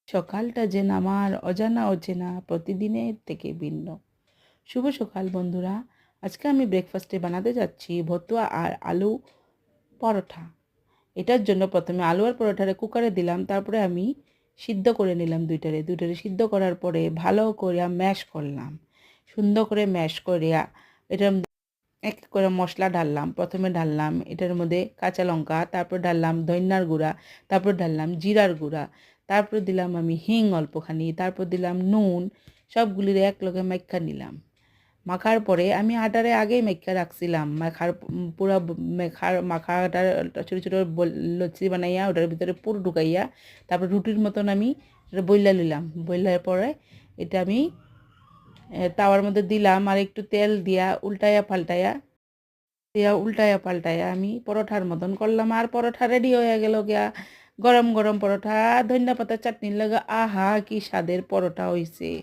সকালটা যেন আমার অজানা অচেনা প্রতিদিনের থেকে ভিন্ন। শুভ সকাল বন্ধুরা। আজকে আমি ব্রেকফাস্টে বানাতে যাচ্ছি ভতুয়া আর আলু পরোটা। এটার জন্য প্রথমে আলু আর পরোটারে কুকারে দিলাম, তারপরে আমি সিদ্ধ করে নিলাম দুইটারে সিদ্ধ করার পরে ভালো করে ম্যাশ করলাম। সুন্দর করে ম্যাশ করে এটার এক এক করে মশলা ঢাললাম। প্রথমে ঢাললাম এটার মধ্যে কাঁচা লঙ্কা, তারপর ঢাললাম ধনিয়ার গুঁড়া, তারপর ঢাললাম জিরার গুঁড়া, তারপর দিলাম আমি হিং অল্পখানি, তারপর দিলাম নুন। সবগুলির এক লগে মাইখা নিলাম। মাখার পরে আমি আটারে আগেই মাইখা রাখছিলাম। পুরা মাখাটার ছোটো ছোটো লচ্ছি বানাইয়া ওটার ভিতরে পুরো ঢুকাইয়া তারপর রুটির মতন আমি এটা বইলা নিলাম। বইলার পরে এটা আমি তাওয়ার মধ্যে দিলাম আর একটু তেল দিয়া উল্টায়া পাল্টায়া আমি পরোঠার মতন করলাম। আর পরোঠা রেডি হয়ে গেল গিয়া। গরম গরম পরোঠা ধনিয়া পাতা চাটনির লাগে, আহা কি স্বাদের পরোটা হইছে।